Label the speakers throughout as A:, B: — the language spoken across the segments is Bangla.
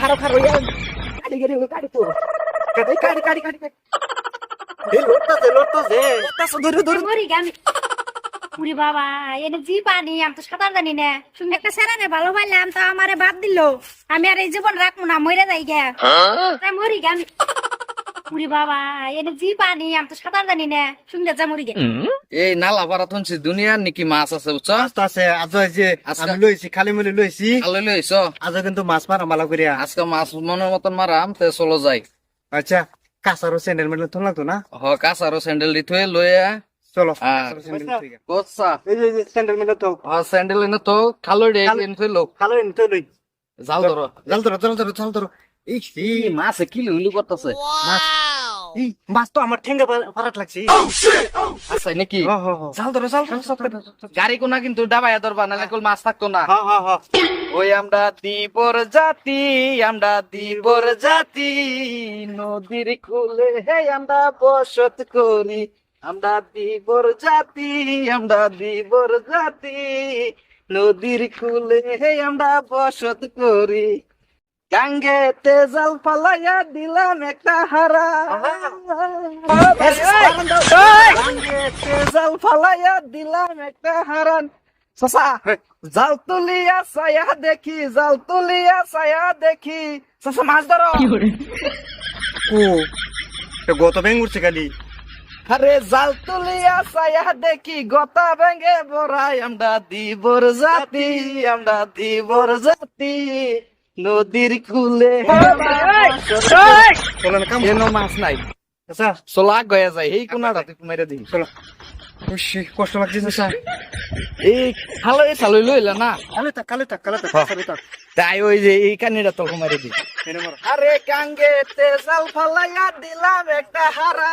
A: খারাপ খারাপ গাড়ি গাড়ি গাড়ি তো গাড়ি গাড়ি গাড়ি গাড়ি
B: উরি বাবা এনে জি পানি আমি তো সাঁতার জানি না শুনে একটা সেরানে ভালো পাইলাম তো আমারে বাদ দিল আমি আর এই জীবন রাখবো না মরে যাই গে তাই মরি গে আমি উরি বাবা এনে জি পানি আমি তো সাঁতার জানি না শুনে যা মরি গে
C: এই নালা পাড়া শুনছি দুনিয়ার নাকি মাছ আছে বুঝছো?
A: আছে আজ যে আমি লইছি খালি মুলি লইছি
C: ভালো লইছ
A: আজ কিন্তু মাছ মারা মালা করিয়া
C: আজকে মাছ মনের মতন মারাম তে চলো যাই।
A: আচ্ছা কাঁচারও স্যান্ডেল মেডেল তো লাগতো না
C: হ কাঁচারো স্যান্ডেল দি থয়ে লইয়া
A: চলো
C: আর কোসা
A: এই যে স্যান্ডেল মেডেল তো
C: স্যান্ডেল এনে তো খালো রে এনে থই লো
A: খালো এনে লই
C: যাও ধরো
A: জাল ধরো জাল ধরো জাল ধরো এই
C: এই মাছে কিলো উইলো করতেছে
A: মাছ এই মাছ তো আমার ঠেঙ্গা ফারাত লাগছে
C: আচ্ছা নাকি
A: হ হ হ
C: জাল ধরো জাল গাড়ি কোনা কিন্তু ডাবাইয়া ধরবা নাহলে কল মাছ থাকতো না।
A: হ হ হ
C: ওই আমরা দিবর জাতি নদীর কুলে হে আমরা বসত করি আমরা দিবর জাতি নদীর কুলে হে আমরা বসত করি গাঙ্গেতে জাল ফালাইয়া দিলাম একটা হারা গাঙ্গেতে জাল ফালাইয়া দিলাম একটা হারান সসা জাল তুলিয়া ছায়া দেখি সসা মাছ ধরো
A: ও তো গত ব্যাং উঠছে খালি
C: আরে জাল তুলিয়া ছায়া দেখি গতা ভেঙে বড়াই আমরা দিবর জাতি নদীর কুলে
A: চলেন কাম
C: এনো মাছ নাই
A: আচ্ছা
C: চলা গয়া যায় এই কোনাটা তুই মেরে দিই
A: চলো উশি কষ্ট লাগছে
C: আচ্ছা এই ভালো এই চালু লইলা না
A: কালে থাক
C: তাই ওই যে এই কানিটা তো মেরে দিই
A: এনে মারো
C: আরে গাঙ্গে তেজাল ফালাইয়া দিলাম একটা হারা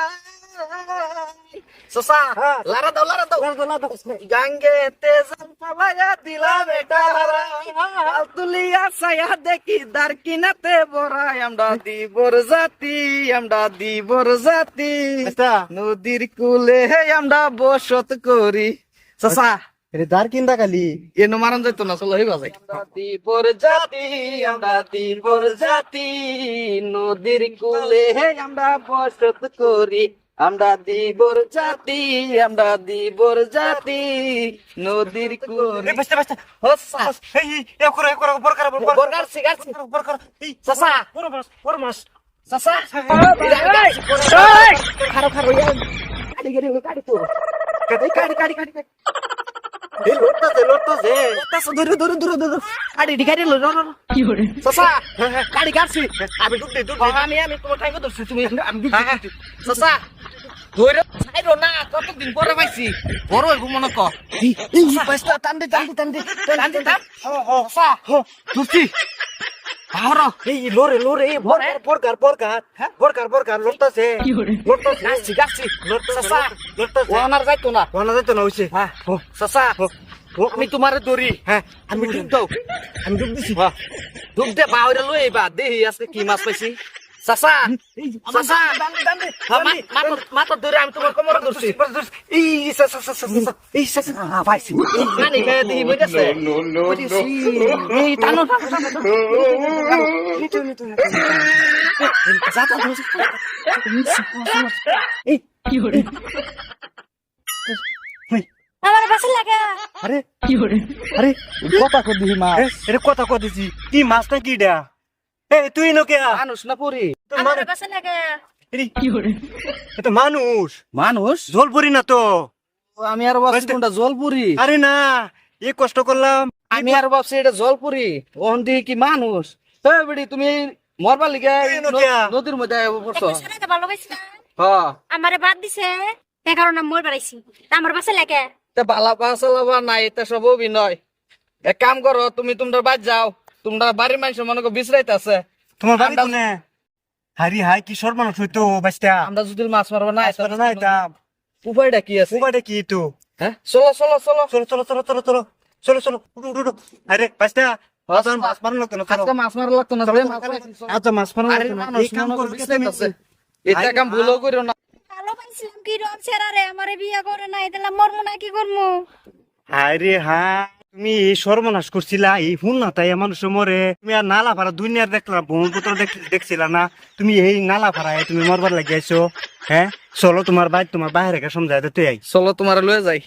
C: সসা লারা দাও গাঙ্গে তেজাল ফালাইয়া দিলাম একটা হারা জাল তুলিয়া ছায়া দেখি দার কিনাতে বড়াই আমরা দিবর জাতি
A: আচ্ছা
C: নদীর কুলে আমরা বসত করি সসা
A: এটা দার কিন্দা খালি
C: এনো মারান যাইতো না চলো হইবা যাই আমরা দিবর জাতি নদীর কুলে আমরা বসত করি আমরা দিবর জাতি নদীর কুলে
A: বাস্তা
C: হসা
A: এই এ করো বরকার
C: বর্গার সিগার সসা
A: বড় মাছ
C: সসা
A: খারাপ গাড়ি গাড়ি তো গাড়ি এই লড়তাছে
C: ধরো আরে ডিগারে লো সসা গাড়ি গাড়ছি
A: আমি ডুবতে
C: আমি তোমার ঠাইকে ধরছি তুমি আমি সসা ধরে ছাইরো না কতদিন পরে পাইছি বড় হইব মনে কর এই পাঁচটা টান দে সসা ধরছি আহর
A: এই লোরে এই বরকার লড়তাছে
C: গাছি সসা ওনার যাইতো না
A: বলা যেত না হইছে
C: হ্যাঁ সসা আমি তোমার দড়ি
A: হ্যাঁ
C: আমি ডুব দাও
A: আমি ডুব দিছি
C: ডুব দে বাউরে লই বা দেহি আজকে কি মাছ পাইছি সাসা মাথা ধরে আমি তোমার কোমরে ধরছি
A: এই পাইছি
C: মানে খেয়ে দিই বুঝেছে এই টানো
B: আমার বাসা লাগে
A: আরে আরে
C: কথা কর দিহি মা
A: এটা কথা দিছি কি মাছ না কি ডা তুই নকে
C: মানুষ না পরি
B: আমার বাসা লাগে
A: এটা মানুষ জলপুরি না তো
C: আমি আর ভাবছি কোনটা জলপুরি
A: আরে না এই কষ্ট করলাম
C: আমি আর ভাবছি এটা জলপুরি ওহন দিহি কি মানুষ এই বেড়ি তুমি মরবার লিগে নদীর মধ্যে পড়ছো
B: সেরাতে ভালো পাইছি না
C: হ্যাঁ
B: আমারে বাদ দিছে এ কারণে মই বাড়াইছি আমার বাসা লাগে
C: তা বালা পাসালাবা নাই এটা সব অভিনয় এক কাম করো তুমি তোমরা বাদ যাও তোমরা বাড়ির মানুষ মনে করো বিশ্রাইতেছে
A: তোমার বাড়ি কোনে হারি হাই কি সর্বনাশ হইতো বাস্তা
C: আমরা যদি মাছ মারবো না
A: না এটা
C: উপায়টা কি আছে
A: উপায়টা কি তো
C: হ্যাঁ চলো
A: উঠো আরে বাস্তা মাছ মারন লাগতো না
C: আজকে মাছ মারা লাগতো না
A: আচ্ছা মাছ মারন
C: আরে
A: লাগতো না
C: মানুষ
A: এই কাম করতে
C: বিশ্রাইতেছে এটা কাম ভুলও করো না
B: ভালো পাইছিলাম কি রম ছেড়ারে আমারে বিয়া করে না এতলা মরমু না কি করমু
A: হায় রে হায় তুমি এই সর্বনাশ করছিলা এই ফোন না তাই মানুষ মরে তুমি আর নালা ভাড়া দুনিয়ার দেখলা ব্রহ্মপুত্র দেখছিলা না তুমি এই নালা ভাড়ায় তুমি মরবার লাগিয়েছো হ্যাঁ চলো তোমার বাইরে সমঝাই দিতে আই
C: চলো তোমার লয়ে যাই